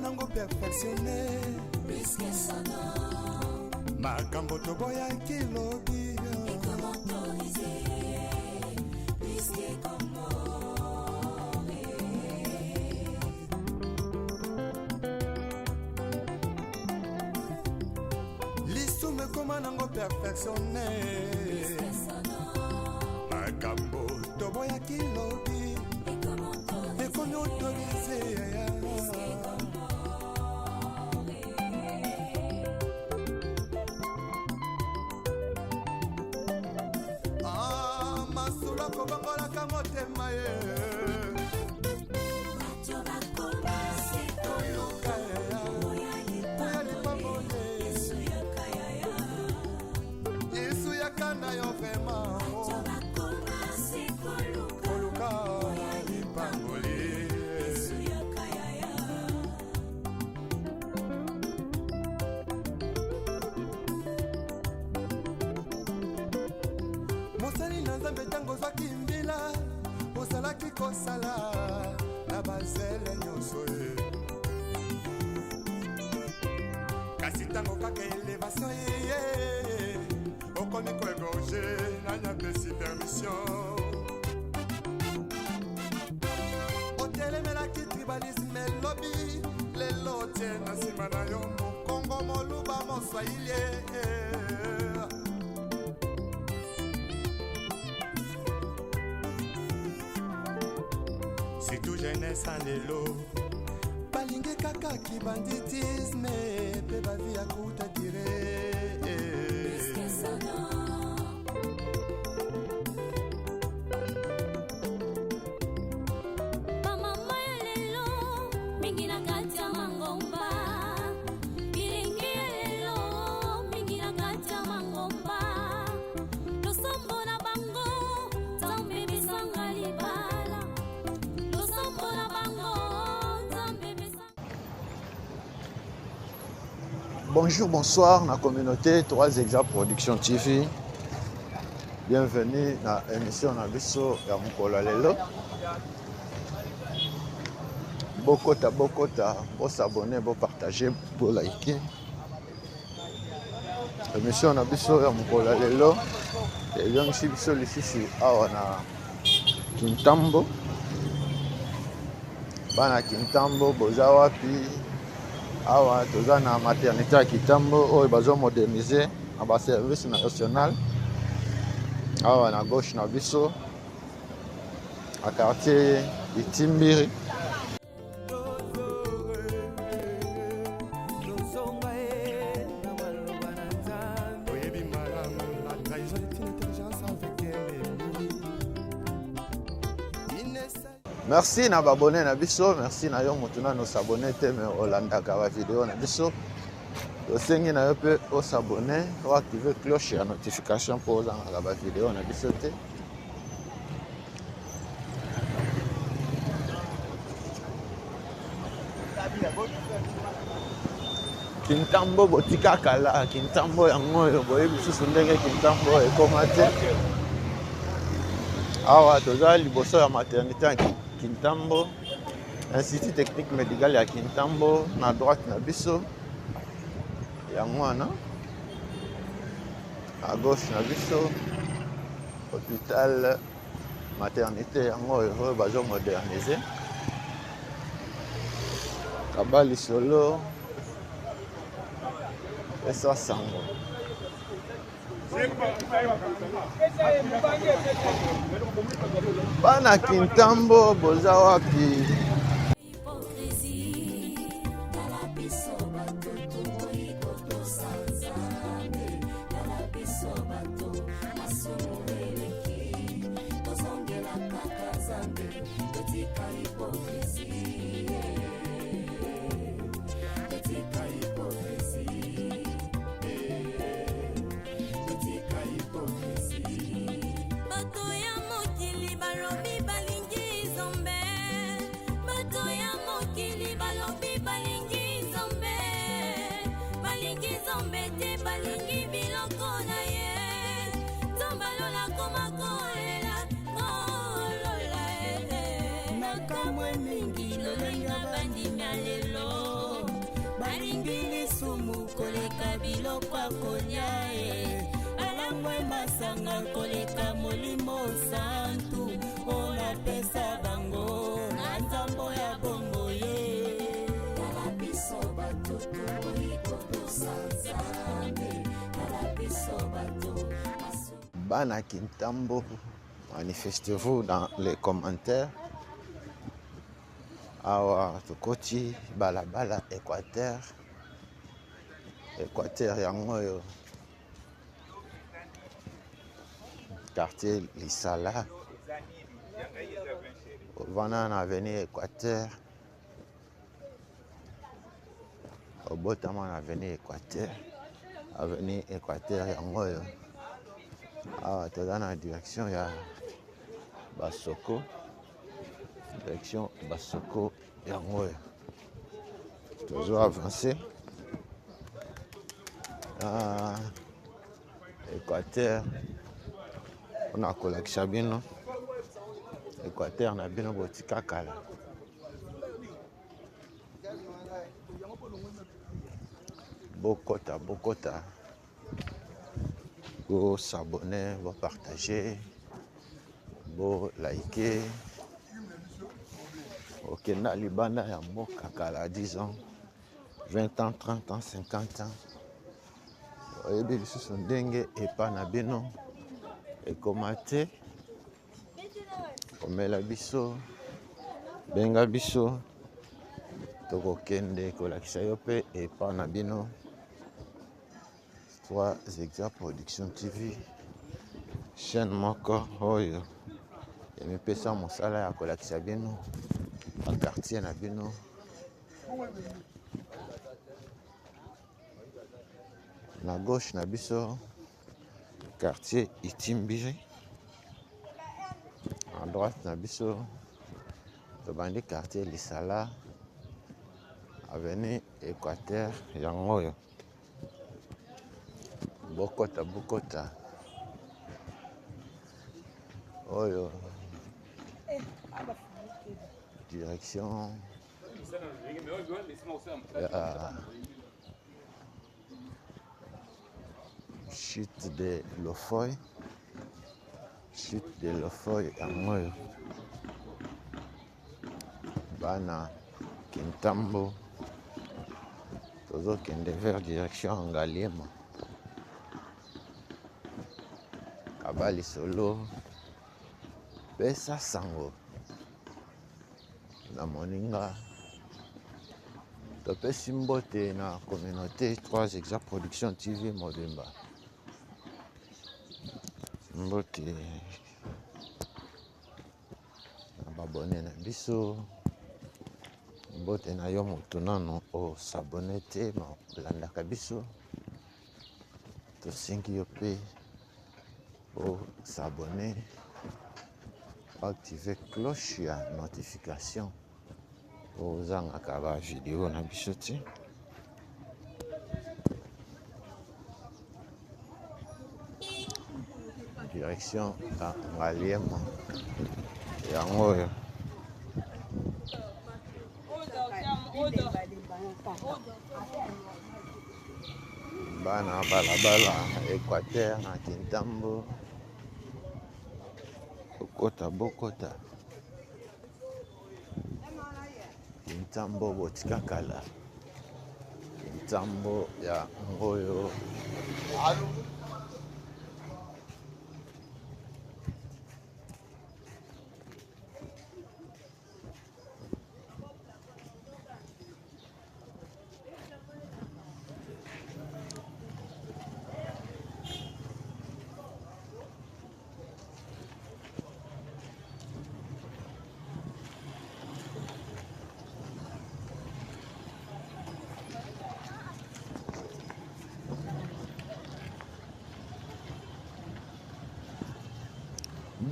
Nango perfectionné Risque sonore makambo toboya kilobi et comment autoriser Risque comment lisume koma nango perfectionné Risque sonore makambo toboya kilobi et comment autoriser kobangolaka motema ye yesu yakanda yo vrema koluka lipangoli mosali na nzambe ntango ozwaki mbila ozalaki kosala na bazele nyonso ye kasi ntango kaka elevation yeye okomi koegorge nanyapesi permission otelemelaki tribalisme elobi lelo tie na nsima na yo mokongo moluba moswahili surtout jeunesse en lelo balingi kaka kibanditisme pe bavi ya kuta dire Mama ya lelo mingi na kati ya mangomba bilingi ya lelo mingi na kati ya mangomba losombo na bango nzambe bisanga libala losombo na bango nzambe bisanga. Bonjour, bonsoir na communauté 3 Exa Production TV. Bienvenue na émission na biso ya mokolo lelo. Bokota, bo s'abonner, bo partager, bo liker. Émission na biso ya mokolo lelo. Eyongisi biso lisusu awa na Kintambo. Bana Kintambo boza wapi? Awa toza na maternité ya Kitambo oyo bazo moderniser na ba service national. Awa na gauche na biso a quartier Itimbiri. Merci na babone na biso, merci na yo mutuna no s'abonner te me olandaka ba vidéo na biso. Osengi na yo pe o s'abonner, o activer cloche ya notification pour ozanga ba vidéo na biso te. Kintambo botika kala, Kintambo yango yo boye bisusu ndenge Kintambo ekoma te. Awa toza liboso ya maternité ya Kintambo, Institut technique médical ya Kintambo, na droite na biso yango wana, à gauche na biso hôpital maternité yango oyo bazo moderniser. Kabali solo esa sango. Bana Kintambo boza wapi? balingi biloko na ye tombalola koma kolela kolola nakamwe mingi lolenga bandimi ya lelo balingi lisumu koleka biloko akolia balangwe masanga koleka molimo santu onapesa bango na nzambo ya bongo ye tala biso bato tokoyi kotosa nzambe tala biso bato Bana Kintambo, manifestez-vous dans les commentaires. Awa Tokoti, Balabala, Équateur. Équateur yango quartier Lisala. Vana na avenue Équateur. Obotama na avenue Équateur. Avenue Équateur yango toza na direction ya Basoko. Direction Basoko yango tozo avancer. Équateur on a kolakisa bino Équateur na bino botika kala bokota go s'abonner, go partager, go liker. Ok, na libanda ya mboka kala 10 ans, 20 ans, 30 ans, 50 ans. Oyebi lisusu ndenge epa na bino ekoma te komela biso benga biso tokokende kolakisa yo mpe epa na bino. 3 Hectares Production TV, chaîne moko oyo emipesa mosala ya kolakisa bino ba quartier na bino. Na gauche na biso quartier Itimbiri, à droite na biso tobandi quartier Lisala, avenue Équateur yango oyo bokota oyo direction ya chute de Lofoy yango oyo bana Kintambo tozokende vers direction Ngaliema Kabali Solo pesa sango na moninga topesi mbote na communauté 3 Hectares Production TV Mobimba. Mbote na babone na biso, mbote na yo moto nano osabone te ma olandaka biso, tosengi yo mpe s'abonner, activer cloche ya notification ozangaka ba vidéo na biso te. Direction ya Ngaliema yango oyo bana balabala Équateur na Kintambo bokota Kintambo botika kala Kintambo ya ngoyo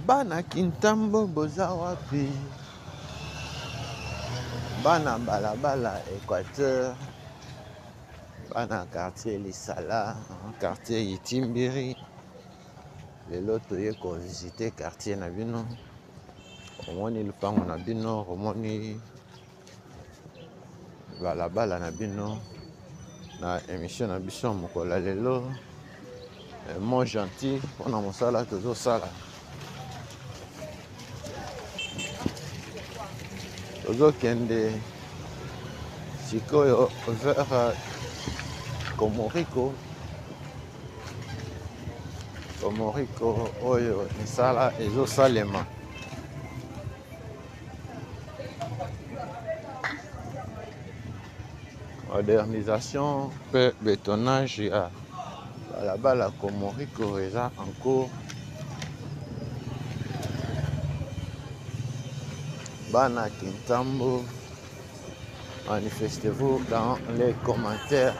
bana Kintambo boza wapi? Bana balabala Équateur bana quartier Lisala, quartier Itimbiri. Lelo toye ko visiter quartier na bino. Omoni lupango na bino, omoni balabala na bino. Na émission na biso mokola lelo. Mon gentil, on a mosala tozo sala. Tozo kende sikoyo vers Komoriko. Komoriko oyo misala ezo salema. Modernisation pe bétonnage ya balabala Komoriko eza en cours. Bana Kintambo, manifestez-vous dans les commentaires.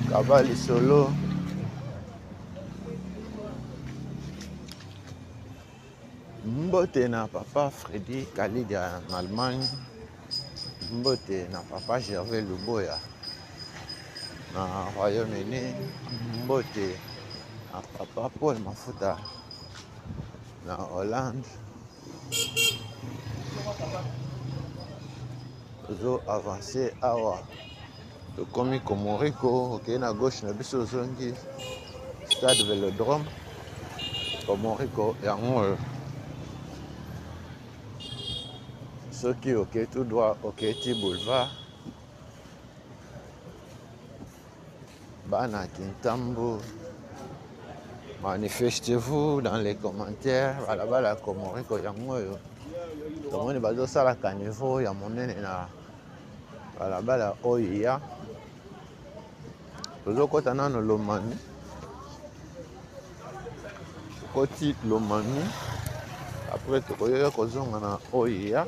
Kabali Solo. Mbote na papa Freddy Kalidia en Allemagne. Mbote na papa Gervais Luboya na Royaume-Uni. Mbote na papa Paul Mafuta na Hollande. Tozo avancer awa tokomi Komoriko, ok na gauche na biso zongi stade Vélodrome. Komoriko yango soki ok tout droit ok ti boulevard. Bana Kintambo, manifestez-vous dans les commentaires. Balabala Komoriko yango yo tomoni bazo sala caniveau ya monene na balabala oyo ya tozo kota nano Lomami. Koti Lomami après tokoyoya kozonga na oyo ya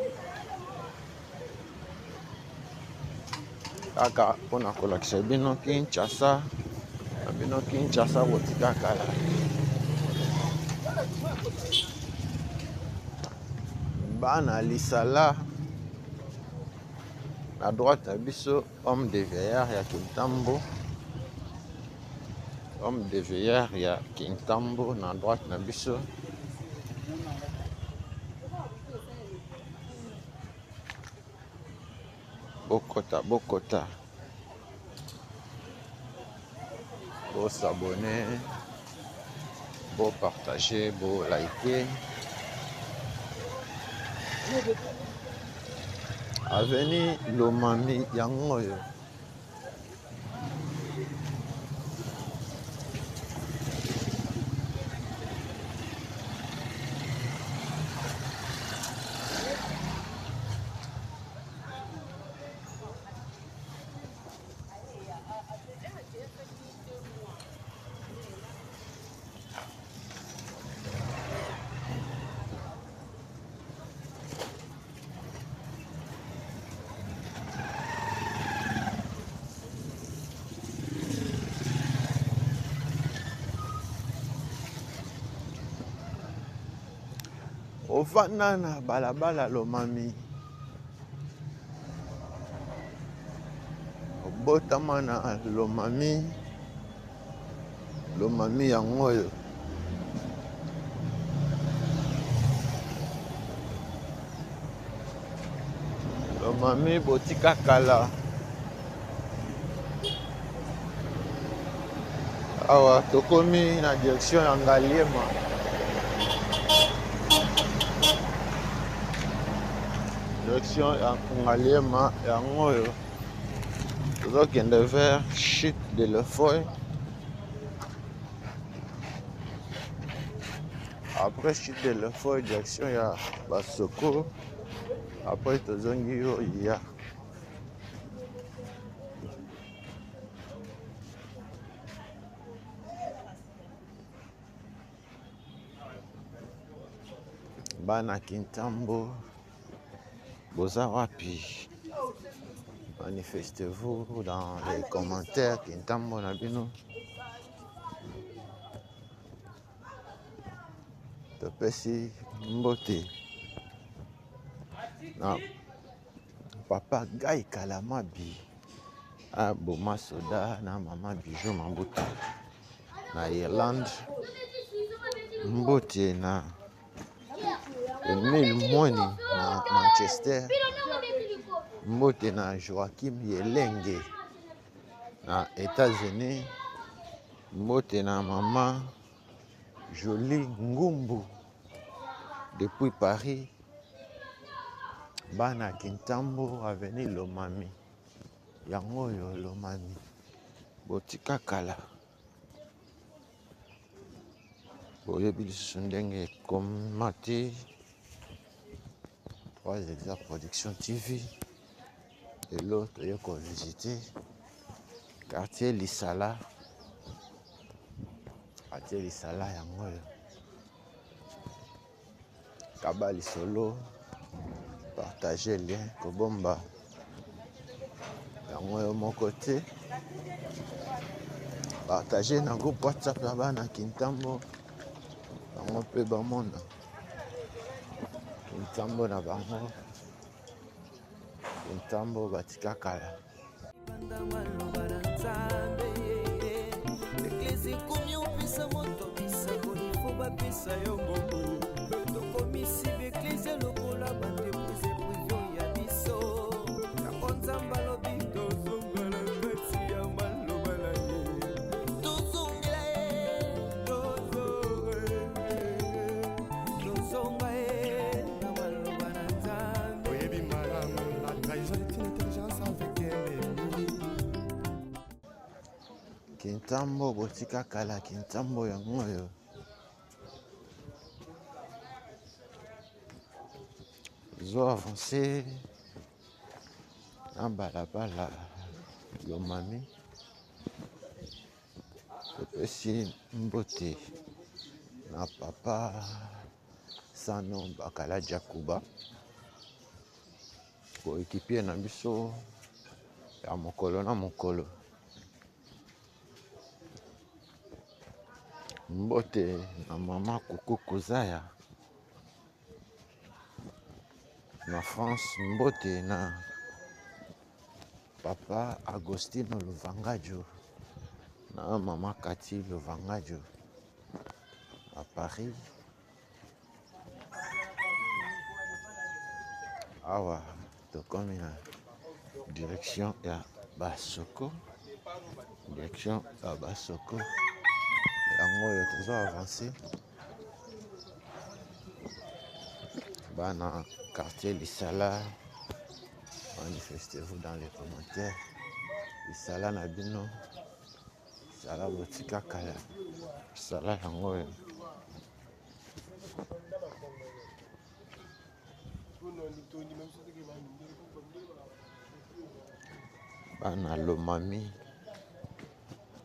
kaka mpona kolakisa bino Kinshasa na bino Kinshasa botika kala. Bana Lisala à droite na biso homme de veillard ya Kintambo. Homme de veillard ya Kintambo na droite na biso. Bokota. Bo s'abonner, bo partager, bo liker. Avenue Lomami yango yo. Ovanda na balabala Lomami. Obotama na Lomami. Lomami yango yo. Lomami botika kala. Awa tokomi na direction ya Ngaliema. Direction ya Ngaliema yango yo. Tozokende vers chute de l'Effoy. Après chute de l'Effoy, direction ya Basoko. Après tozongi yo ya. Bana Kintambo. Boza wapi? Manifestez-vous dans les commentaires Kintambo na bino. Topesi mbote na papa Guy Kalamabi. aboma soda na mama Bijou Mambuta na Irlande. Mbote na Emile Mwani na Manchester. Mbote na Joachim Yelenge na États-Unis. Mbote na mama Jolie Ngumbu depuis Paris. Bana Kintambo avenue Lomami. Yango yo Lomami. Botika kala. Boyebi lisusu ndenge komate. 3 Hectares Production TV. Et l'autre yoko visiter quartier Lisala. Quartier Lisala yango yo. Kabali solo. Partager lien kobomba. Yango yo mon côté. Partager na groupe WhatsApp ya bana Kintambo. Bango pe bamona. Kintambo na bango. Kintambo batika kala. Kintambo botika kala Kintambo yango yo. Zo avancer na balabala Lomami. Topesi mbote na papa Sano Bakala Jakuba. Koekipie na biso ya mokolo na mokolo. Mbote na mama Koko Kozaya na France. Mbote na papa Agostino Luvangajo na mama Kati Luvangajo à Paris. Awa tokomi na direction ya Basoko. Direction ya Basoko. Yango yo tozo avancer. Bana quartier Lisala. Manifestez-vous dans les commentaires. Lisala na bino. Lisala botika kala. Lisala yango yo. Bana Lomami.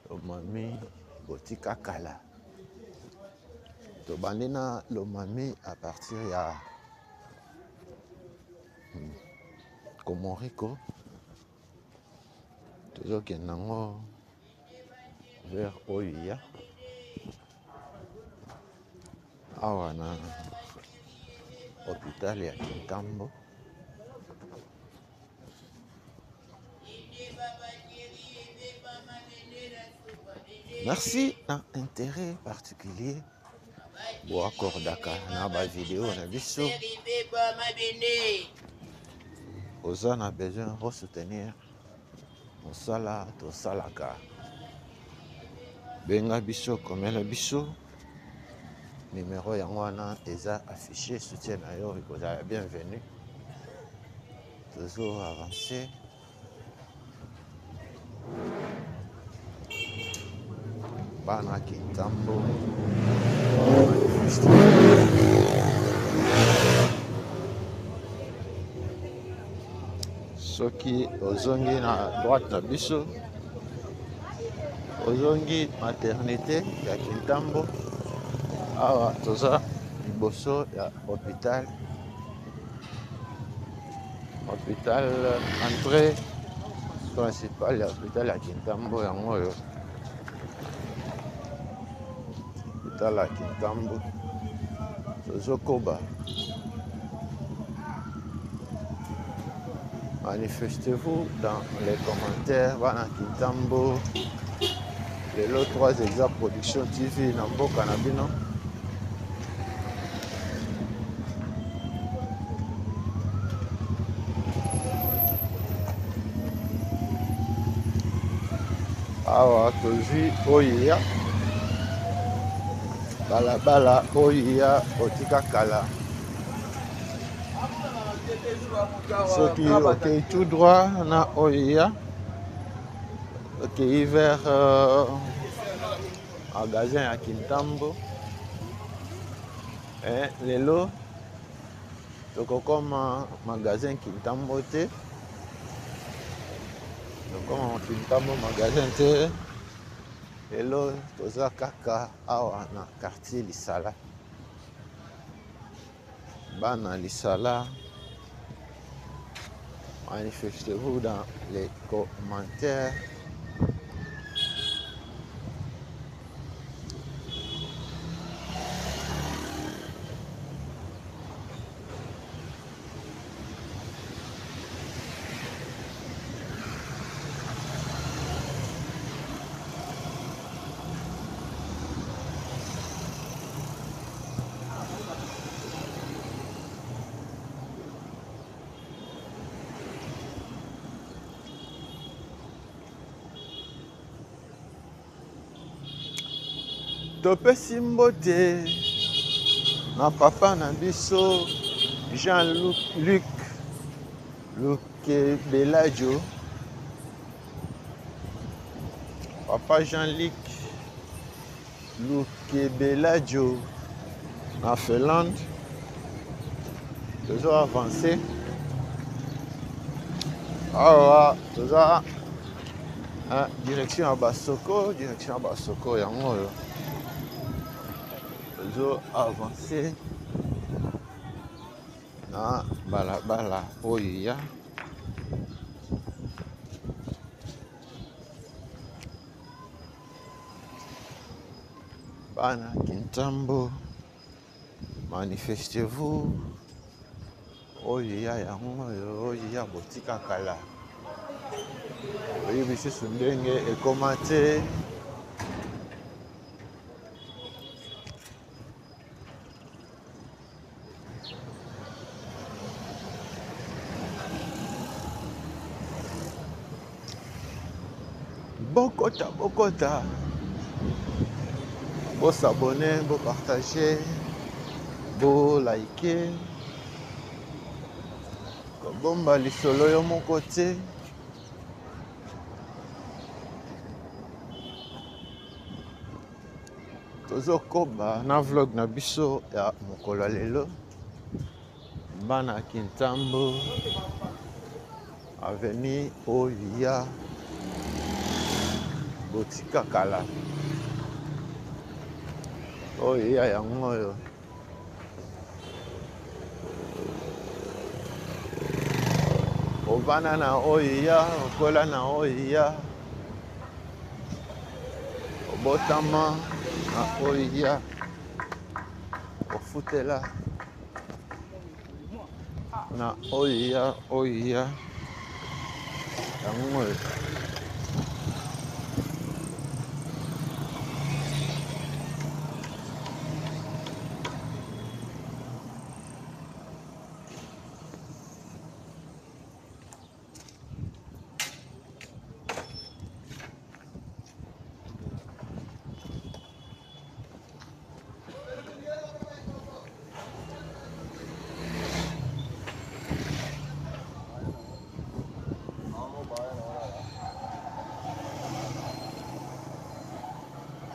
Lomami botika kala. Tobandi na Lomami à partir ya Komoriko. Tozokende nango vers Oya. Awa na hôpital ya Kintambo. Merci un intérêt particulier. Bo akordaka na ba vidéo na biso. Oza na besoin de soutenir. Mosala to salaka. Benga biso komela biso. Numéro yango wana eza affiché, soutien na yo ekozala bienvenue. Toujours avancer. Bana Kintambo. Soki ozongi na droite na biso. Ozongi maternité ya Kintambo. Awa toza liboso ya hôpital. Hôpital entrée principale ya hôpital ya Kintambo yango yo. Hôpital ya Kintambo. Tozo koba. Manifestez-vous dans les commentaires. Bana Kintambo. Les lots 3 Exa Production TV Nambo Kanabino. Awa tozwi oya balabala oya otika kala soki okei tout droit na oya okei vers magasin ya Kintambo lelo tokokoma magasin Kintambo te tokoma Kintambo magasin te lelo toza kaka awa na quartier Lisala bana Lisala. Manifestez-vous dans les commentaires. Topesi mbote na papa na biso Jean-Luc Lukebeladio. Papa Jean-Luc Lukebeladio na Finlande. Toujours avancé. Awa toza direction à Basoko yango yo. Toujours avancé na balabala oya bana Kintambo. Manifestez-vous oya yango yo oya botika kala oyebi susu ndenge ekoma te. Bokota, bo s'abonner, bo partager, bo liker. Bomba lisolo yo mon côté. Tozo koba na vlog na biso ya mokolo lelo. Bana Kintambo avenue Oya botika kala oya yango yo obana na oya okola na oya obotama na oya ofutela na oya yango yo.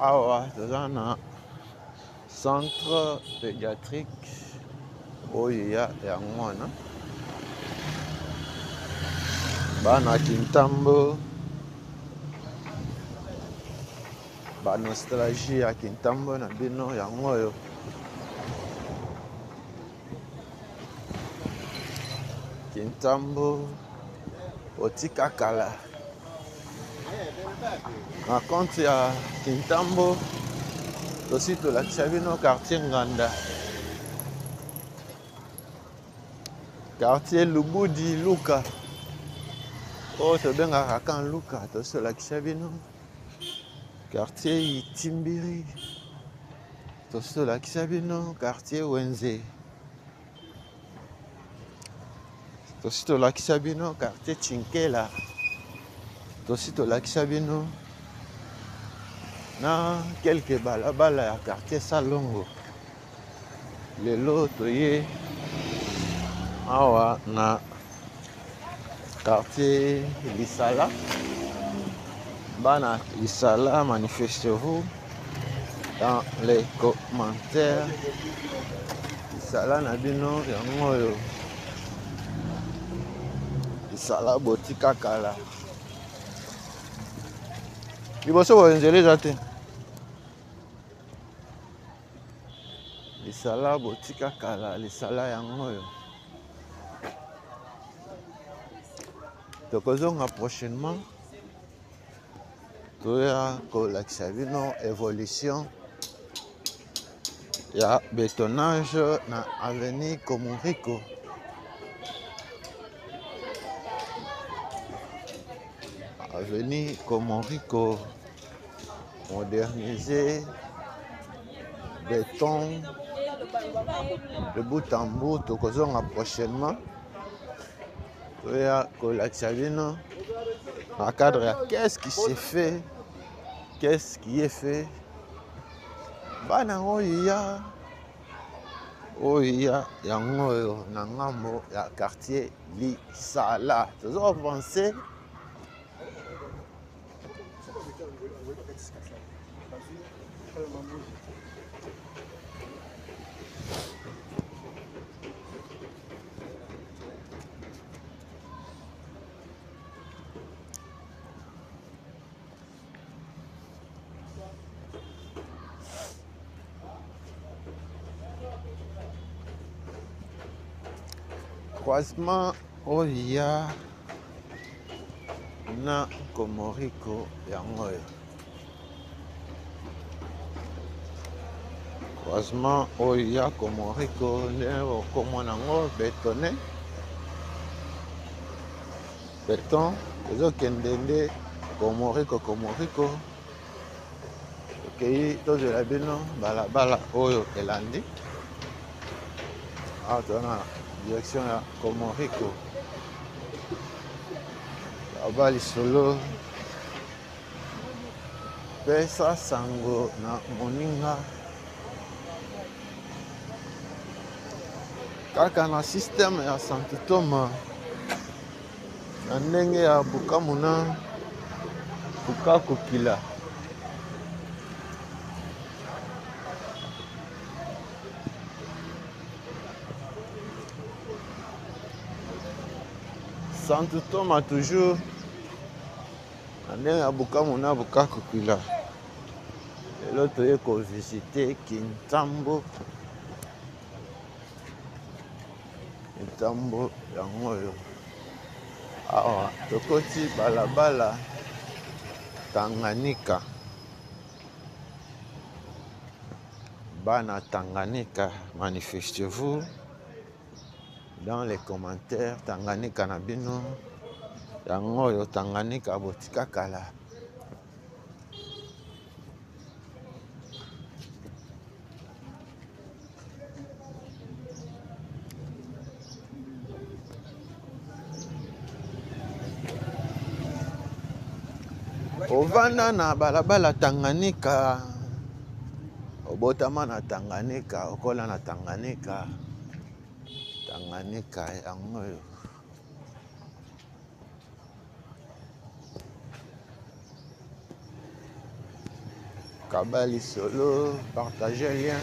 Awa toza na centre pédiatrique oya yango wana bana Kintambo ba nostalgie ya Kintambo na bino yango yo. Kintambo otika kala na compte ya Kintambo tosi tolakisa bino quartier Nganda, quartier Lubudi Luka oyo tobengaka Kanluka tosolakisa bino quartier Itimbiri, tosolakisa bino quartier Wenze, tosi tolakisa bino quartier Chinkela, tosi tolakisa bino na quelque balabala ya quartier Salongo. Lelo toye awa na quartier Lisala. Bana Lisala, manifestez-vous dans les commentaires. Lisala na bino yango oyo. Lisala botika kala. Liboso boenzele zate. Lisala botika kala, Lisala yango oyo. Tokozonga prochainement. Toya kolakisa bino évolution ya bétonnage na avenue Komoriko. Avenue Komoriko modernisé, béton de bout en bout. Tokozonga prochainement. Toya kolakisa bino en cadre ya qu'est-ce qui s'est fait, qu'est-ce qui est fait. Bana oya yango oyo na ngambo ya quartier Lisala. Tozo penser croisement oya na Komoriko yango oyo. Croisement oya Komoriko nde okomona ngo bétonné. Béton ezokende nde Komoriko. Okei tozela bino balabala oyo elandi. Awa tozana direction ya Komoriko. Aba lisolo pesa sango na moninga kaka na système ya Santitoma na ndenge ya Bukamuna Bukakokila. Santitoma toujours na ndenge ya Bukamuna Bukakokila. Lelo toye kovisite Kintambo yango oyo. Awa tokoti balabala Tanganyika. Bana Tanganyika, manifestez-vous dans les commentaires. Tanganyika na bino yango oyo, Tanganyika botika kala. Ovanda na balabala Tanganyika, obotama na Tanganyika, okola na Tanganyika yango oyo. Kabali solo, partagez le lien.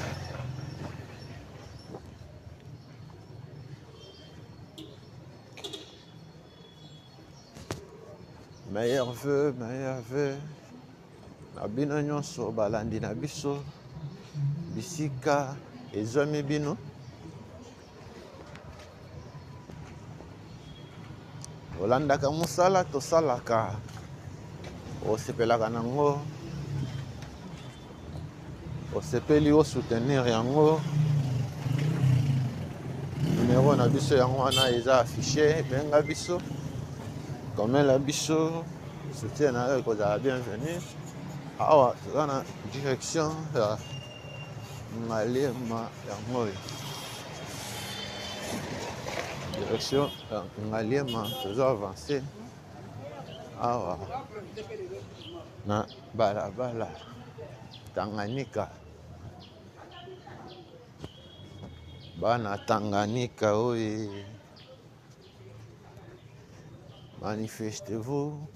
Meilleur vœu. Na bino nyonso balandi na biso bisika ezomi bino. Olandaka musala tosalaka, osepelaka nango, osepeli o soutenir yango. Numéro na biso yango wana eza affiché, benga biso Comme la biso, soutien à eux, que vous avez bienvenue. Awa, toza na direction ya Ngaliema ya Moi. Direction ya Ngaliema, toza avancé. Awa, na balabala Tanganyika. Bana Tanganyika, oui. Manifestez-vous.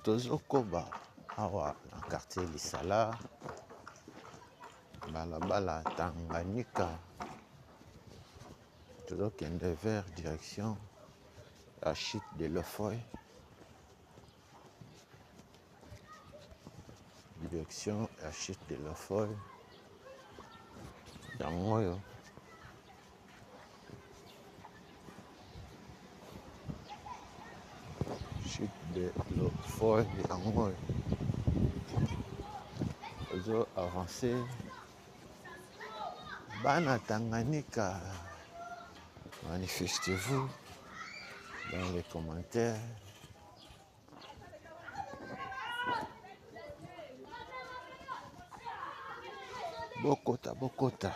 Tozokoba awa na quartier Lisala, balabala Tanganyika. Tozokende vers direction la chute de Lofoy. Direction la chute de Lofoy. Yango oyo chute de Lofoy yango oyo ozo avancer. Bana Tanganyika, manifestez-vous dans les commentaires. Bokota, Bokota.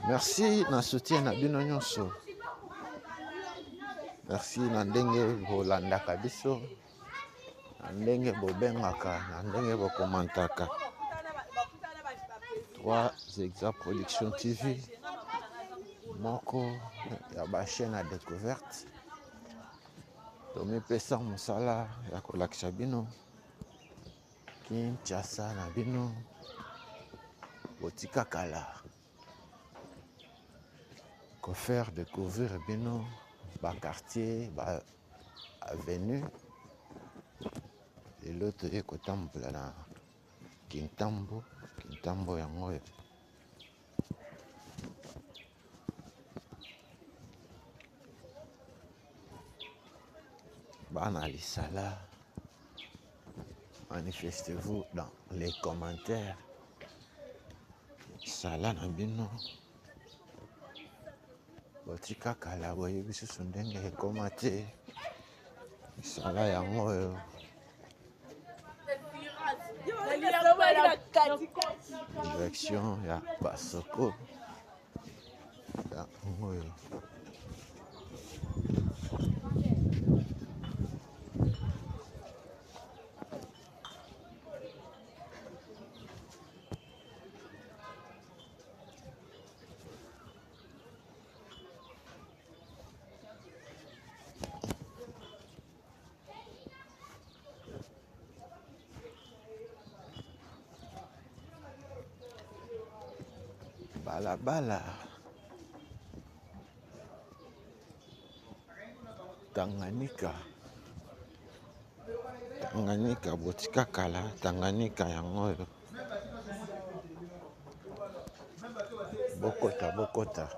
Merci na soutien na bino nyonso. Merci na ndenge bolandaka biso, na ndenge bobengaka, na ndenge bokomantaka. 3 Exa Production TV, moko ya ba chaîne à découverte. Tomipesa mosala ya kolakisa bino Kinshasa na bino botika kala ko faire découvrir bino ba quartier ba avenue et l'autre ekotambola na Kintambo yango oyo. Bana Lisala, manifestez-vous dans les commentaires. Sala na bino botika kala boyebi susu ndenge ekoma te. Sala yango oyo. Direction ya Basoko yango oyo. Balabala Tanganyika botika kala Tanganyika yango oyo. Bokota.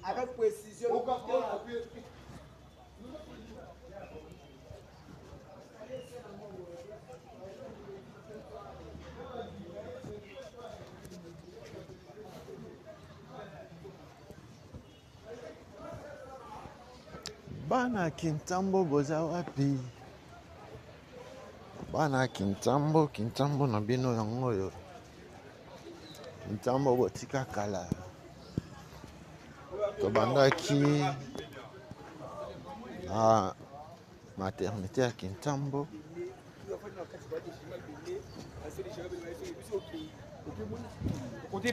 Avec précision. Bana Kintambo boza wapi? Bana Kintambo na bino yango oyo. Kintambo botika kala. Tobandaki na maternité ya Kintambo.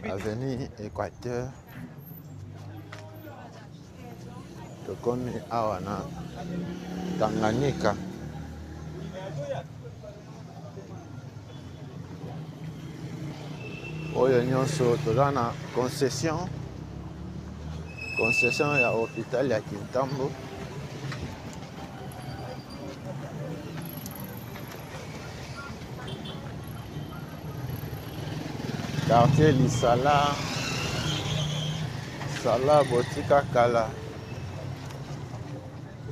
Avenue Équateur. Tokomi awa na Tanganyika. Oyo nyonso toza na concession ya hôpital ya Kintambo. Quartier Lisala, Sala botika kala.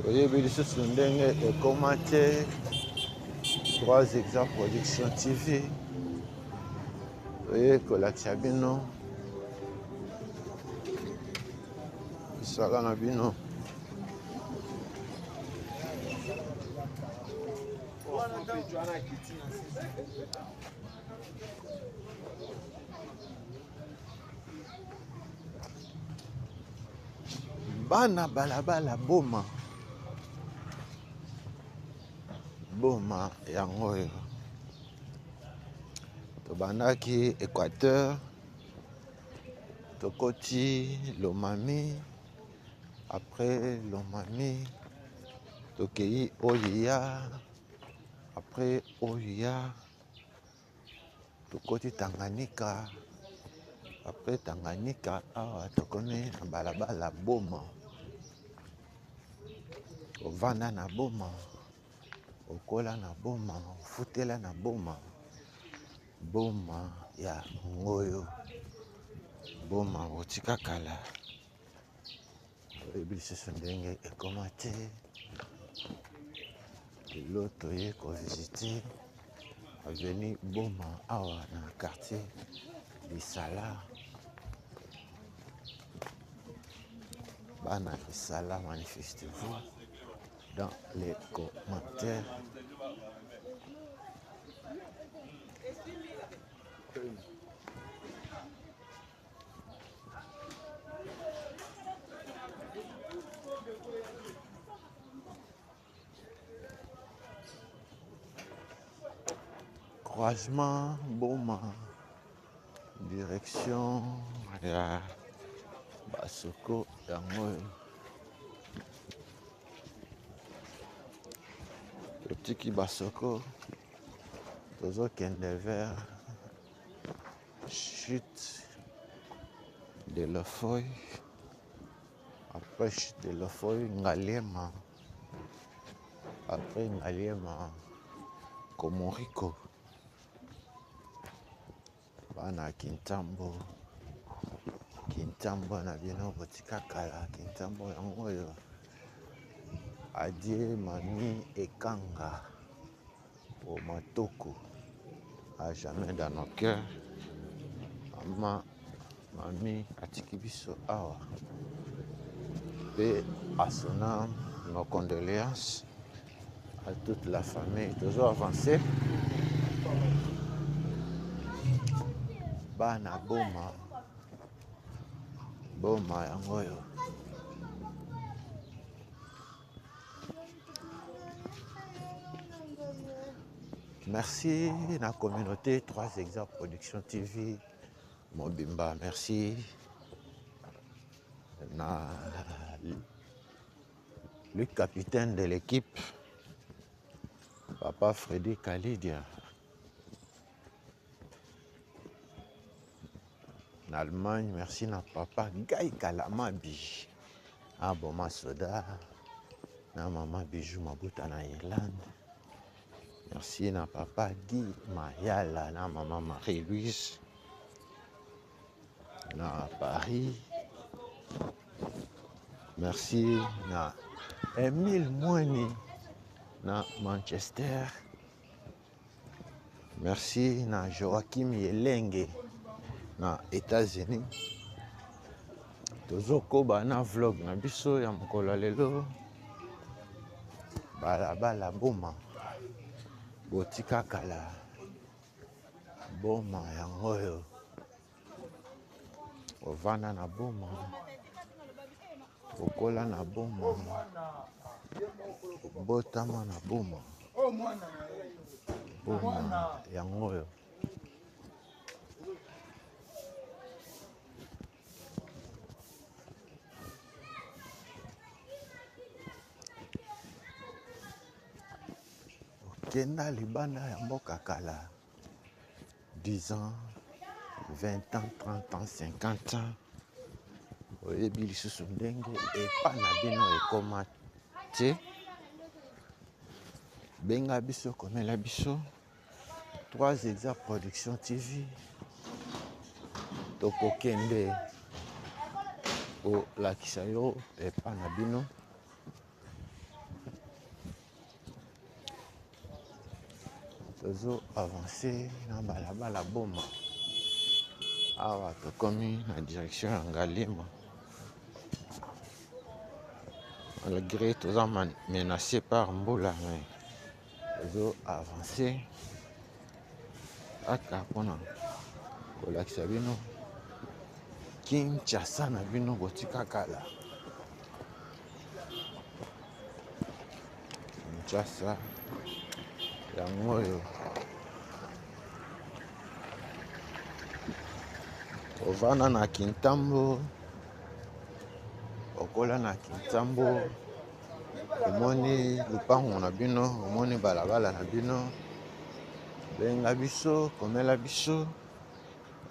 Oyebi lisusu ndenge ekoma te. 3 exemples production TV. Oye kolakisa bino Lisala na bino. Bana balabala boma yango oyo. Tobandaki Équateur, tokoti Lomami, après Lomami tokei Oya, après Oya tokoti Tanganyika, après Tanganyika awa tokomi na balabala boma. Ovanda na boma, okola na boma, ofutela na boma. Boma ya ngoyo, boma botika kala. Oyebi lisusu ndenge ekoma te. Lelo toye kovisite avenue Boma awa na quartier Lisala. Bana Lisala, manifestez-vous dans les commentaires. Croisement Boma, direction ya Basoko yango. Petit Basoko, tozokende vers chute de la feuille. Après chute de la feuille, Ngaliema. Après Ngaliema, Komoriko. Bana Kintambo na bino botika kala. Kintambo yango oyo. Adie Mami Ekanga au Matoko, à jamais dans nos cœurs. Mami Atikibiso Awa. Et à son âme, nos condoléances à toute la famille, toujours avancé. Bana Boma yangoyo. Merci la communauté 3 exemples production TV Mobimba. Merci le capitaine de l'équipe Papa Freddy Kalidia. En Allemagne, merci na Papa Guy Kalamabi. Ah bon ma soda na Maman Bijou Mabuta na Irlande. Merci na Papa Guy Mayala na Maman Marie-Louise na Paris. Merci na Emile Moini na Manchester. Merci na Joachim Yelenge na États-Unis. Tozokoba na vlog na biso ya mokolo lelo. Balabala Boma. botika kala boma yango oyo ovanda na boma okola na boma botama na boma yango oyo okenda libanda ya mboka kala 10 ans 20 ans 30 ans 50 ans oyebi lisusu ndenge epa na bino ekoma te benga biso komela biso 3 Exa Production TV tokokende olakisa yo epa na bino tozo avancer na balabala boma awa tokomi na direction ya Ngalema malgré toza menacé par mbula mais tozo avancer aka mpona kolakisa bino Kinshasa na bino botika kala Kinshasa yango oyo ovanda na Kintambo okola na Kintambo omoni lupango na bino omoni balabala na bino benga biso komela biso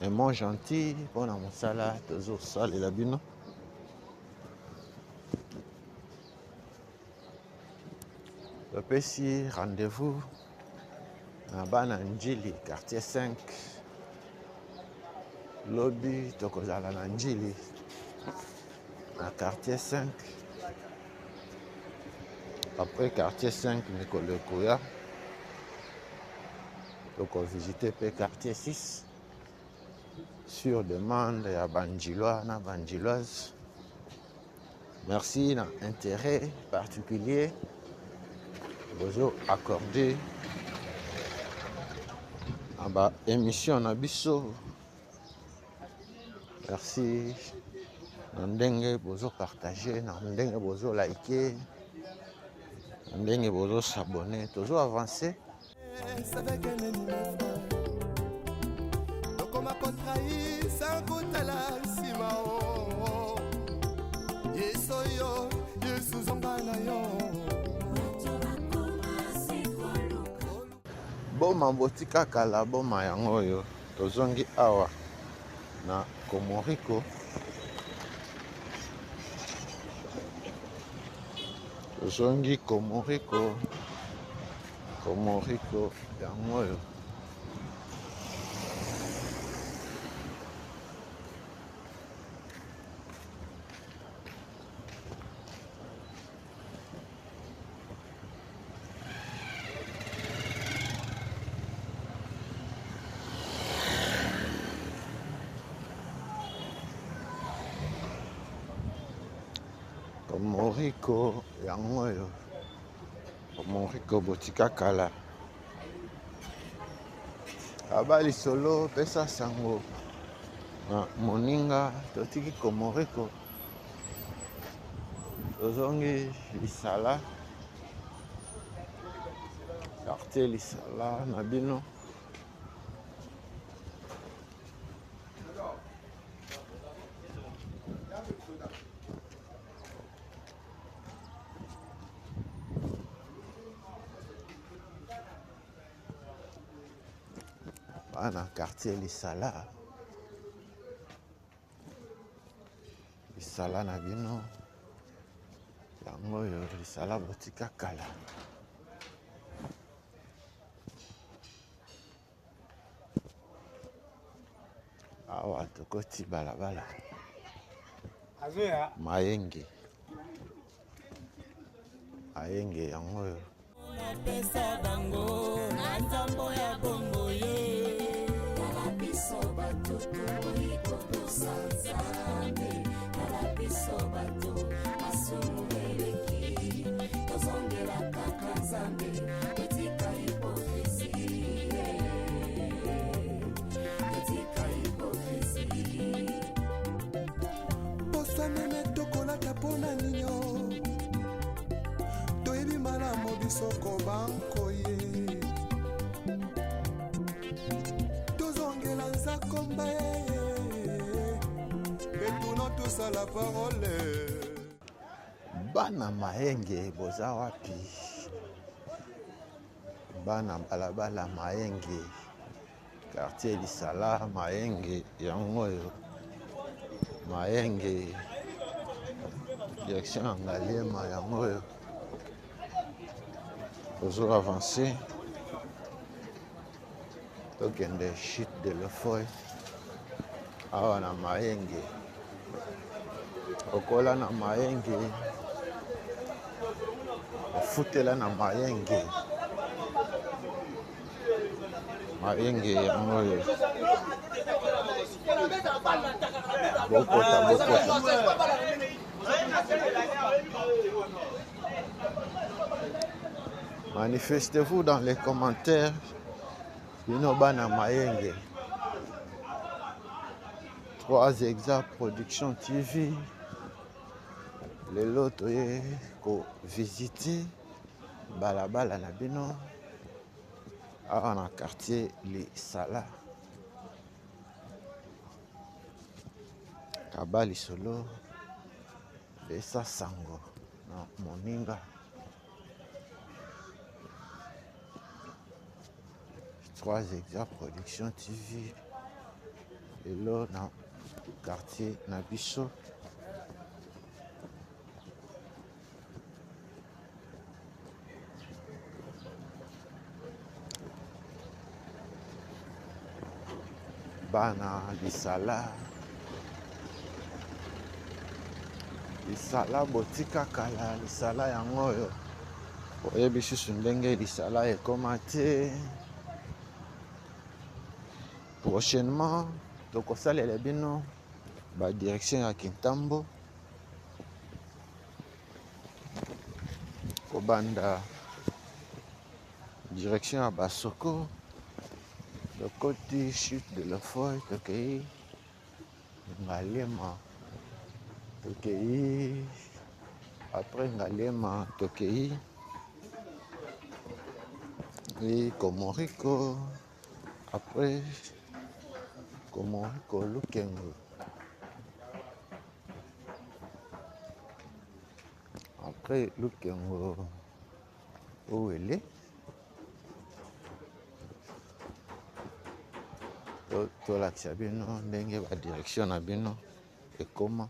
emo gentil mpona mosala tozosalela bino topesi rendez-vous na bana njili quartier 5 lobi tokozala na njili na quartier 5 après quartier 5 mikolo ekoya tokovisite pe quartier 6 sur demande ya banjilois na banjiloise merci na intérêt particulier bozo accordé à ba émission na biso merci na ndenge bozo partager na ndenge bozo liker na ndenge bozo s'abonner tozo avancer tokoma contrai sans kotala nsima yesu oyo yesu zonga na yo boma botika kala boma yango oyo tozongi awa na Komoriko tozongi Komoriko yango oyo Komoriko yango oyo Komoriko botika kala abali solo pesa sango na moninga totiki Komoriko tozongi Lisala quartier Lisala na bino na quartier Lisala na bino yango oyo Lisala botika kala awa tokoti balabala mayenge yango oyo napesa bango na nzambo ya bongo ye biso bato toikotosa nzambe kala biso bato masumu eleki tozongela kaka nzambe etika hipokrisi kisoko bankoye tozongela nzakomba etuna tosala parole. Bana Mahenge boza wapi? Bana balabala Mahenge, quartier Lisala Mahenge yango oyo Mahenge direction ya Ngaliema yango oyo ozo avancer tokende chute de l'Effoy awa na Mahenge okola na Mahenge ofutela na Mahenge Mahenge yango oyo bokota. Manifestez-vous dans les commentaires. Bino bana Mahenge. 3 Exact Production TV. Lelo toye ko visiter balabala na bino awa na quartier Lisala. Kabali solo Besa Sango na Moninga. 3 Exact Production TV. Lelo na quartier na biso. Bana Lisala. Lisala botika kala Lisala yango oyo. Oyebi susu ndenge Lisala ekoma te. Prochainement, tokosalela bino ba direction ya Kintambo. Kobanda direction ya Basoko. Le côté chute de l'Effoy, tokei Ngaliema. Tokei après Ngaliema, tokei et Komoriko. Après Komoriko Lukengo. Après Lukengo Owele. Tolakisa bino ndenge ba direction na bino ekoma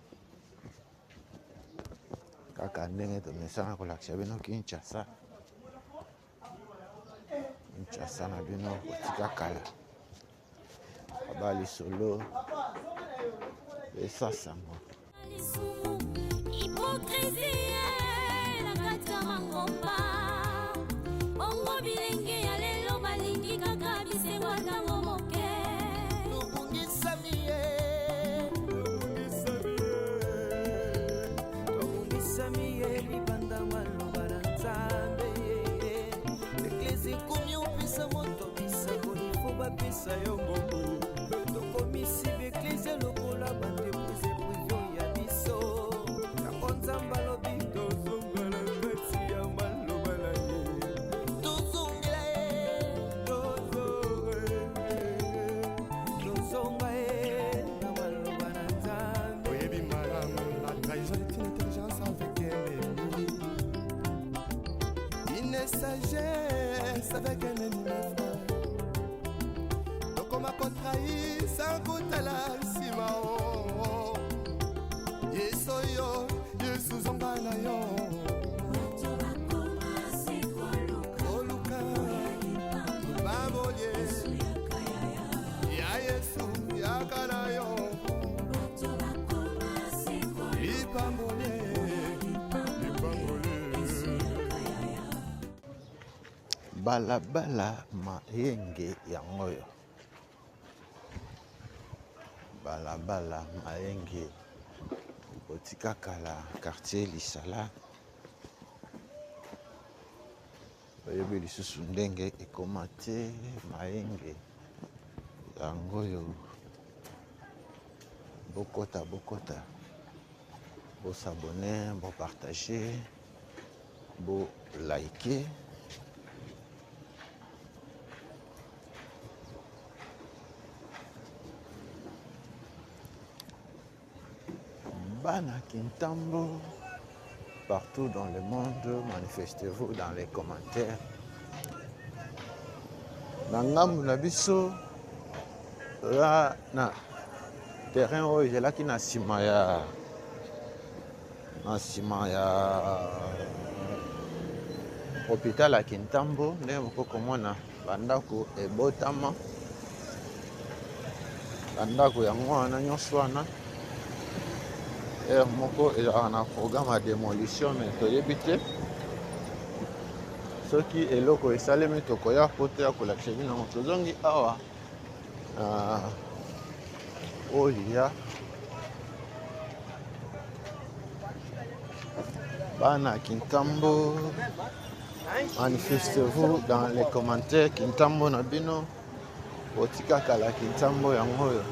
kaka ndenge tomesana kolakisa bino Kinshasa na bino kotika kala Kabali solo Besa Sango. Hypocrisie na kati ya mangomba bongo bilenge ya lelo balingi kaka bisengo ntango moke. Pisa yongo tokomisi beklise lokola bandeprise privio ya biso nakonzamba lobi tozongala kati ya maloba na ye tozongela tozonga na maloba na nzambe. Oyebi malamu la trahison est une intelligence avec un ennemi, une sagesse avec un ennemi frère. Tokoma kotrahi sans kutala sima o Yesu yo, Yesu zonga na yo. Oluka Baboye Ya Yesu yakala yo. Lipambole Balabala Mahenge yango oyo. Balabala Mahenge botika kala quartier Lisala. Oyebi lisusu ndenge ekoma te Mahenge yango oyo. Bokota bo s'abonner, bo partager, bo liker. Bana Kintambo, partout dans le monde, manifestez-vous dans les commentaires. Nangamu na biso, là, na terrain oyo ezalaki na nsima ya hôpital ya Kintambo, ndenge bokokomona bandako ebotama, bandako yango wana nyonso wana moko ezalaka na programme ya démolition, mais toyebi te soki eloko esalemi tokoya po te ya kolakisa bino. Tozongi awa olia bana Kintambo, manifestez-vous dans les commentaires. Kintambo na bino otika kala Kintambo yango oyo.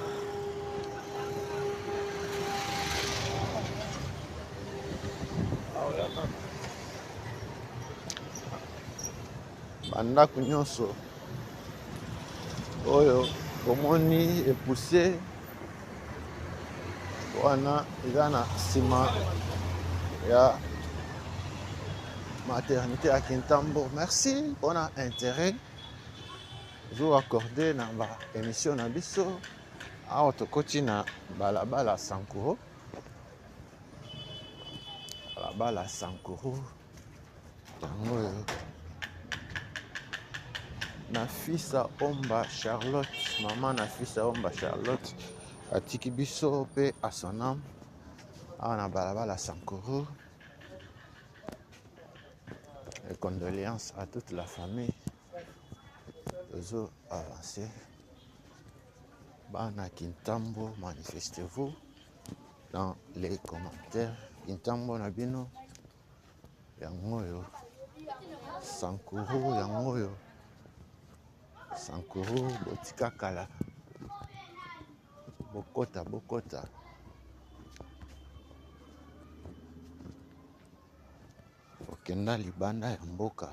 Bandako nyonso oyo omoni epoussé wana eza na nsima ya maternité à Kintambo. Merci pour l'intérêt vous accordé dans la émission na biso. Awa tokoti na balabala Sankuru. Balabala Sankuru. Tango Nafisa Omba Charlotte, maman Nafisa Omba Charlotte atiki biso pe à son âme. Awa na balabala Sankuru. Et condoléances à toute la famille. Les autres avancés. Bana Kintambo, manifestez-vous dans les commentaires. Kintambo Nabino, Yangoyo, Sankuru, Yangoyo, Sankuru, Botika Kala, Bokota, Bokota. Kenda libanda ya mboka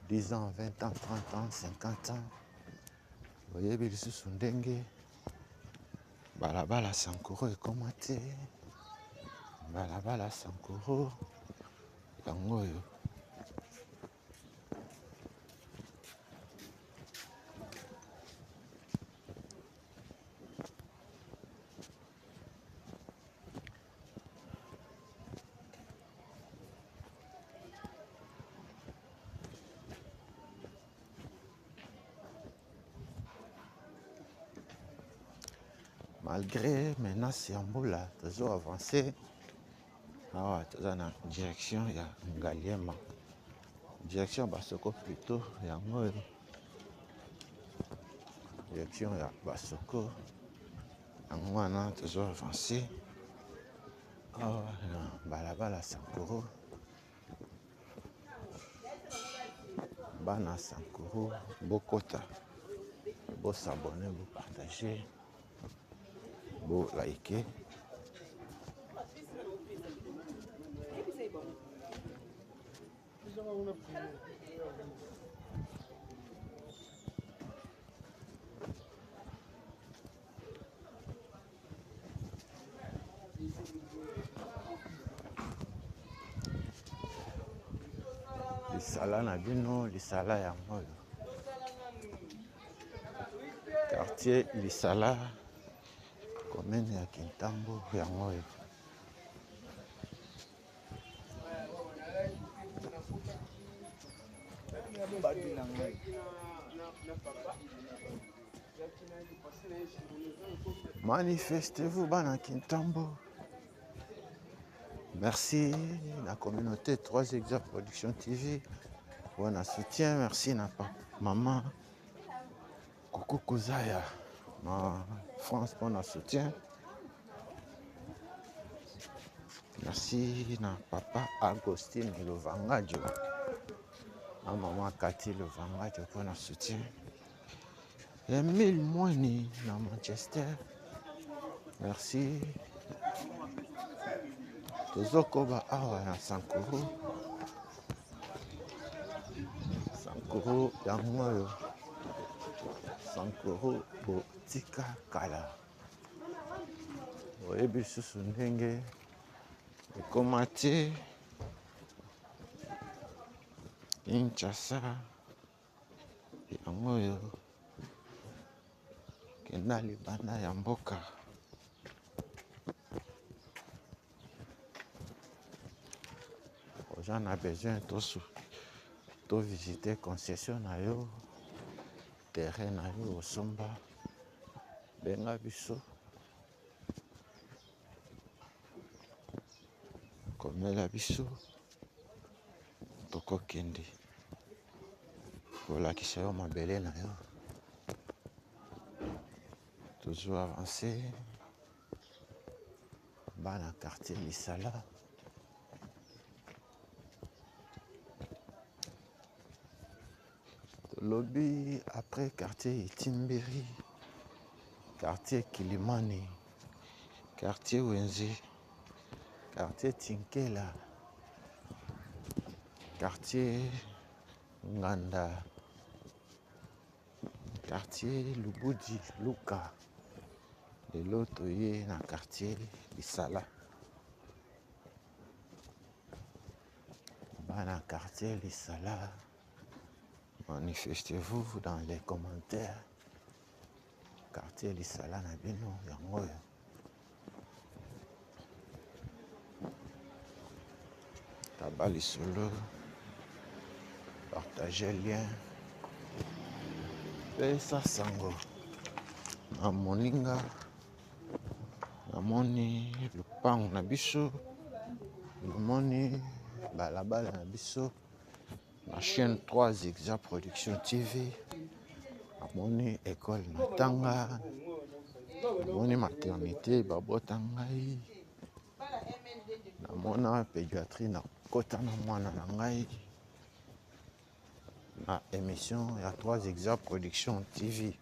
10 ans, 20 ans, 30 ans, 50 ans. Oyebi lisusu ndenge balabala Sankuru ekoma te. Balabala Sankuru yango oyo. Malgré menace ya mbula tozo avancer awa toza na direction ya Ngaliema, direction Basoko plutôt yango direction ya Basoko yango wana tozo avancer awa na balabala Sankuru. Bana Sankuru bokota, bo s'abonner, bo partager, bo liker. Lisala na bino, lisala ya moyo. Quartier Lisala, commune ya Kintambo ya moyo. Manifestez-vous bana Kintambo. Merci la communauté 3 Exemples Production TV pour un soutien. Merci na maman Coucou Kozaya na France pour un soutien. Merci na papa Agostine Lovangadio, na maman Cathy Lovangadio pour un soutien. Emile Moini na Manchester. Merci. Tozokoba awa na Sankuru. Sankuru ya moyo. Sankuru botika kala. oyebi lisusu ndenge ekoma te Kinshasa yango oyo kenda libanda ya mboka oza na besoin to visiter concession na yo terrain na yo osomba benga biso komela biso tokokende kolakisa yo mabele na yo toujours avancé bana quartier Lisala tolobi après quartier Itimbiri quartier Kilimani quartier Wenze quartier Tinkela quartier Nganda quartier Lubudi Luka lelo toye na quartier Lisala bana quartier Lisala manifestez-vous dans les commentaires quartier Lisala na bino yango taba lisolo partagez lien pesa sango na moninga namoni lupango na biso namoni balabala na biso na chaîne 3 Exa Production TV namoni école Matanga namoni maternité babota ngai namona pédiatrie na kota na mwana na ngai na émission ya 3 Exa Production TV.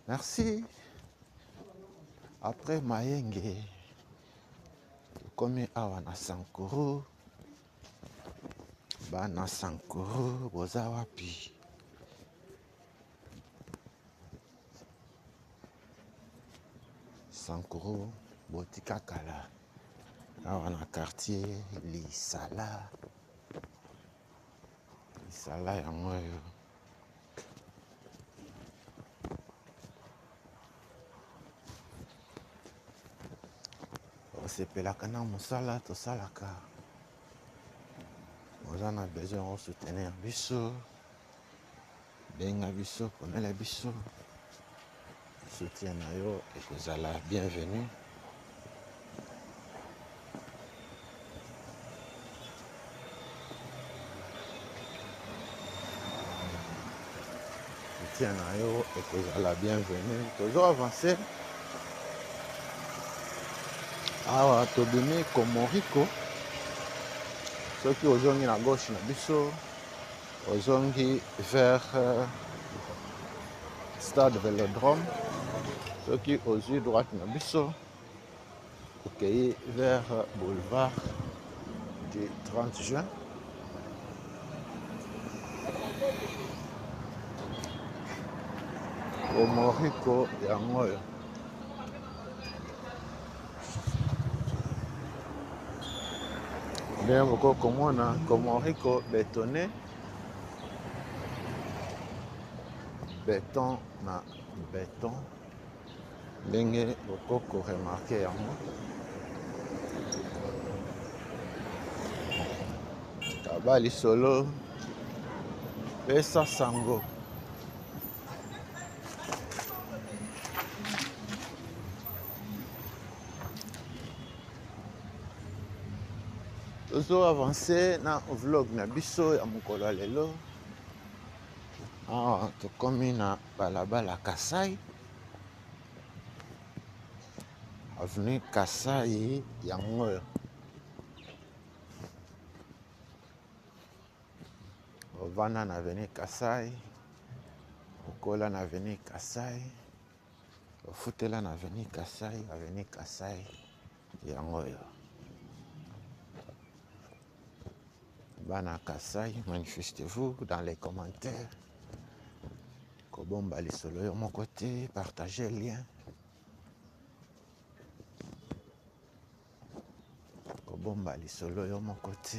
Merci. Après Mayenge tokomi awa na Sankuru bana Sankuru boza wapi Sankuru botika kala awa na quartier Lisala yango oyo osepelaka na mosala tosalaka oza na besoin osoutenir biso benga biso komela biso soutien na yo ekozala bienvenu soutien na yo ekozala bienvenu toujours avancé awa tobimi Komoriko soki ozongi na gauche na biso ozongi vers stade Vélodrome soki ozwi droite na biso okei vers boulevard du 30 juin Komoriko yango oyo nde bokokomona Komoriko bétonné béton na béton ndenge bokoko remarke yango taba lisolo pesa sango tozo avancé na vlog na biso ya mokolo lelo awa tokomi na balabala Kasai avenue Kasai yango ovanda na avenue Kasai okola na avenue Kasai ofutela na avenue Kasai yango bana Kasai manifestez-vous dans les commentaires kobomba lisolo yo moko te partagez lien bomba lisolo yo mon côté.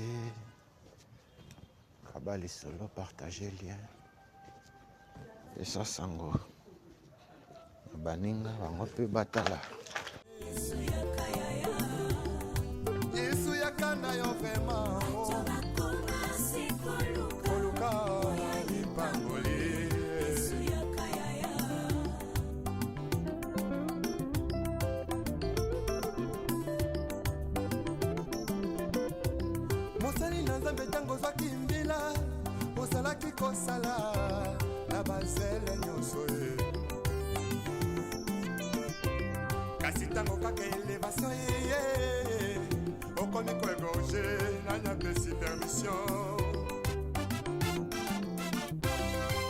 Kaba lisolo partager lien. Et ça sango. Baninga bango pe batala. Yesu yakana yo vraiment. Koluka lipangoli. Mosali na Nzambe tango zwaki mbila. Osalaki kosala na bazele nyonso ye. Kasi tango kaka elevation ye. Okomi koegorge na nyapesi permission.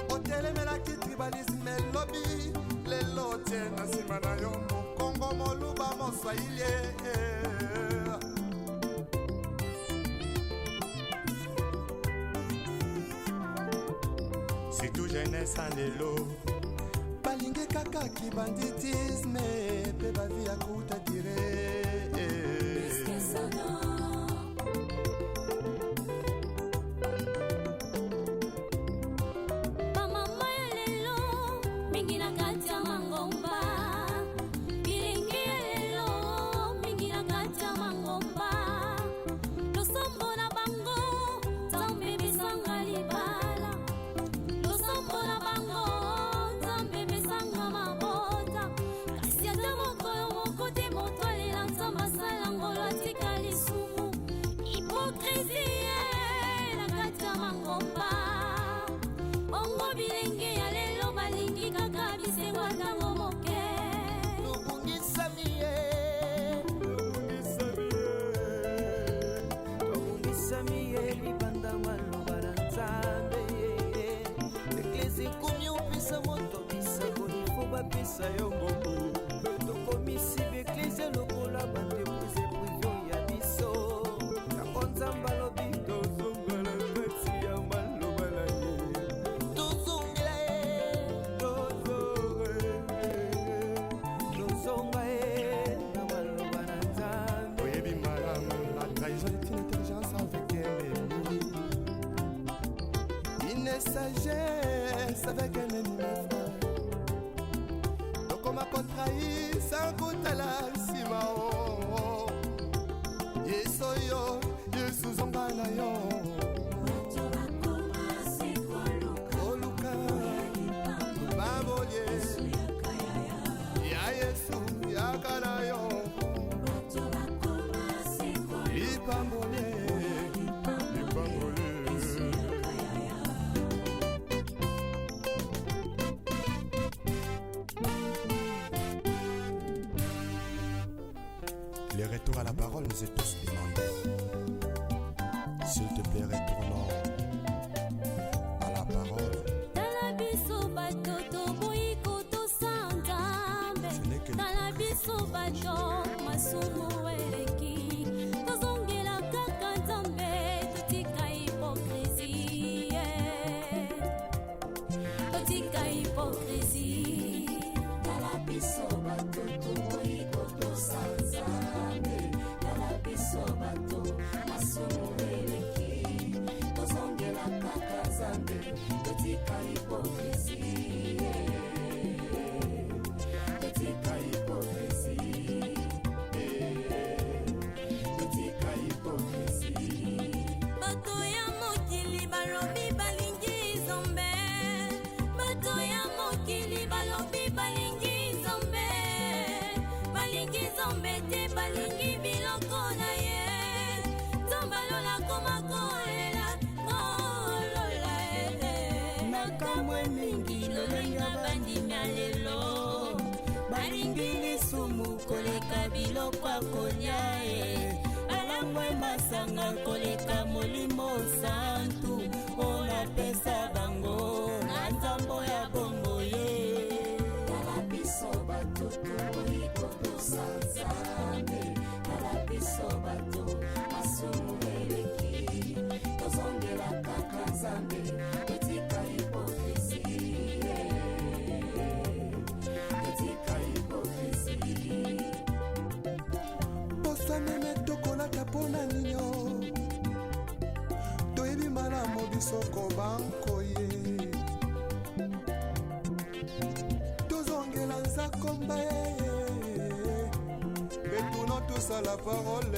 Otelemelaki tribalisme lobby. Lelo tie na nsima na yo mokongo moluba moswahili ye. Si tout jeunesse en lelo balingi kaka kibanditisme pe bavi ya kuta dire. Bamama ya lelo mingi na kati ya mangomba, bilingi ya lelo mingi na kati ya mangomba, losombo na bango Nzambe bisanga libala, losombo na bango Nzambe bisanga mabota. Kasi ata mokolo moko te moto alela Nzambe asala ngolo atika lisumu, hipokrisie na kati ya mangomba. Ongo bilenge ya lelo balingi kaka bisengo ntango moke. Tobungisamiye libanda maloba na Nzambe. Eklesi komi opesa moto bisango ifo bapesa yo mbongo. Tokomisi beklesi lokola bandepose privio ya biso. Yango Nzambe alobi tozonga na kati ya maloba na ye. Tozonga na maloba na Nzambe. Oyebi malamu la trahison est une intelligence avec un ennemi. Une sagesse avec un ennemi frère. Donc on m'a contrahi sans kutala nsima o. Yeso yo, Yesu zonga na yo. Koluka babolie ya Yesu yakana yo. Lipambole, lipambole. Le retour à la parole nous est tous demandé. S'il te plaît, retournons à la parole. Tala biso bato toboyi kotosa Nzambe. Tala biso bato masumu eleki. Tozongela kaka Nzambe totika hipokrisie. Totika hipokrisie. Tala biso bato toboyi kotosa Nzambe. Tala biso bato masumu eleki. Tozongela kaka Nzambe totika hipokrisie. Totika hipokrisie. Totika hipokrisie. Bato ya mokili balobi balingi Nzambe. Bato ya mokili balobi balingi Nzambe. Balingi Nzambe te balingi biloko na ye. Nzambe alola koma kolela kolola ele. Nakamwe mingi lolenga bandimi ya lelo. Balingi lisumu koleka biloko akolia ye. Balangwe masanga koleka molimo santu. Olapesa bango na Nzambo ya bombo ye. Tala biso bato toboyi kotosa Nzambe. Tala biso bato masumu eleki. Tozongela kaka Nzambe totika hipokrisie. Totika hipokrisie. Posa meme tokolaka pona kisoko bankoye tozongela nzakomba retournons tous à la parole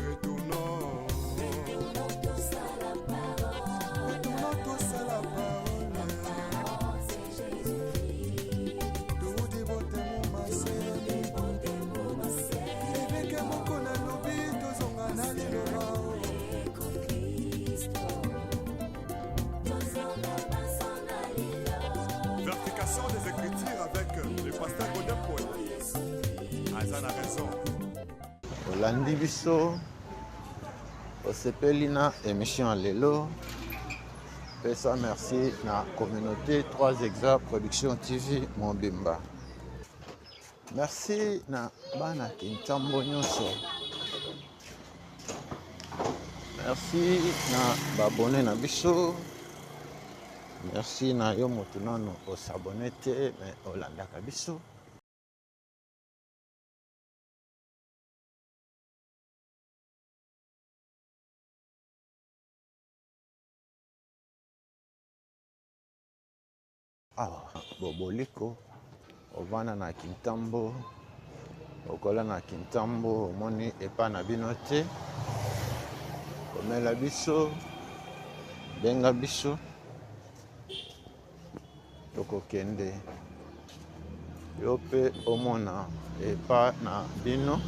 retournons tous à la parole tout dévote mon massé eveke moko na lobi tozonga na liloba Verification des écritures avec le pasteur Godin Paul. Azana raison. Olandi biso osepeli na émission ya lelo. Pesa merci na communauté 3 Exa Production TV Mobimba. Merci na bana kintambo nyonso. Merci na babone na biso. Merci na yo moto nano osabone te mais olandaka biso. Boboliko ovana na kintambo okola na kintambo omoni epa na bino te komela biso benga biso tokokende yo mpe omona epa na bino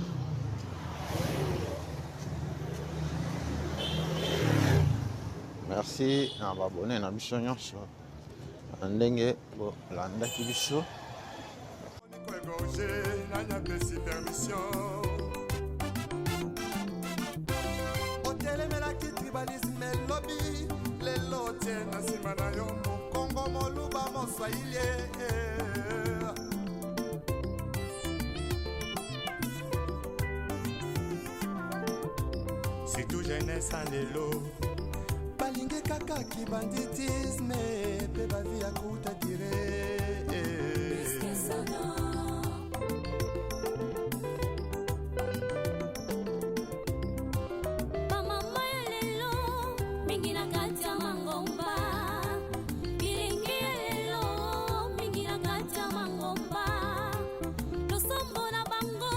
merci na babone na biso nyonso ndenge bolandaki biso otelemelaki tribalisme elobi lelo tie na nsima na yo mokongo moluba moswahili surtout jeunesse en lelo balingi kaka kibanditisme mpe bavi ya kuta dire bamama ya lelo mingi na kati ya mangomba bilingi ya lelo mingi na kati ya mangomba losombo na bango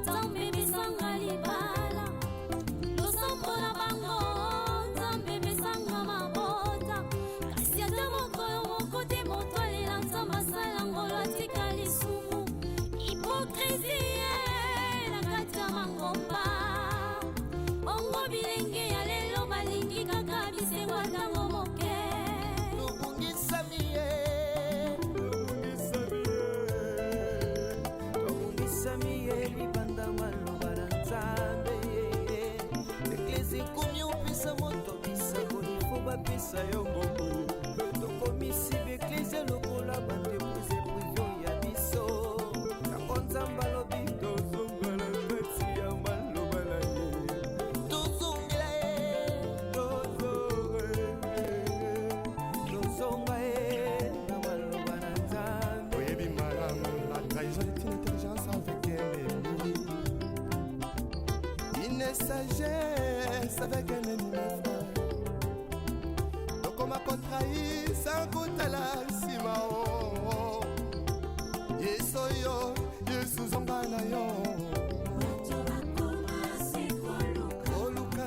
nzambe bisanga libala losombo na bango nzambe bisanga mabota kasi ata mokolo moko te moto alela nzambe asala ngolo atika lisumu hipokrisie na kati ya mangomba bongo bilenge ya lelo balingi kaka bisengo ntango moke tobungisami ye libanda maloba na nzambe eklesi komi opesa moto bisango nifo bapesa yo mbongo tokomisi beklesi lokola bandeprise privio ya biso yango nzambe alobi tozonga na kati ya maloba na ye tozongela ye tozonga ye na maloba na nzambe oyebi malamu la trahison est une intelligence avec un ennemi une sagesse avec un ennemi frère tokoma kotrahi sans kotala nsima yesu oyo yesu zonga na yo oluka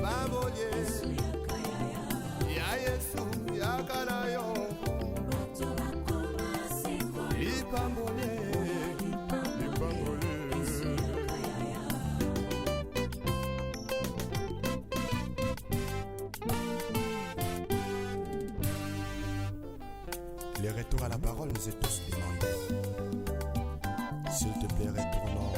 babolie ya yesu yaka na yo lipambole les retours à la parole nous est tous demandés. S'il te plaît, retournons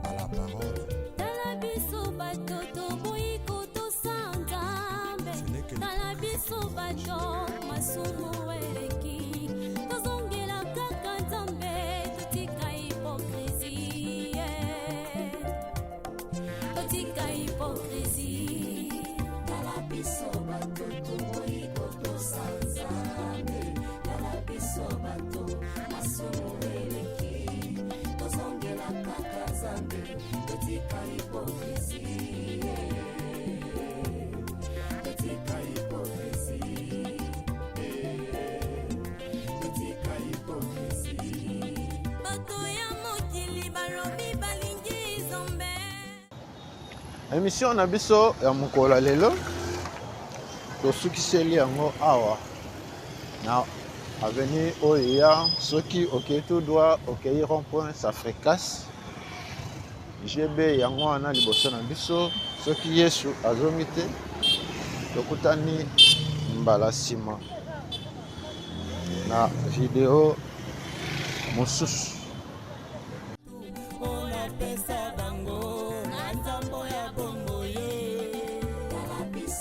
à la parole. tala biso bato toboyi kotosa nzambe tala biso bato masumu eleki tozongela kaka nzambe totika hipokrisie totika hipokrisie tala biso bato toboyi kotosa nzambe tala biso bato masumu eleki émission na biso ya mokolo lelo tosukiseli yango awa na avenue oya soki okei tout droit okei rond-point ça fracasse GB yango wana liboso na biso soki Yesu azongi te tokutani mbala nsima na video mosusu.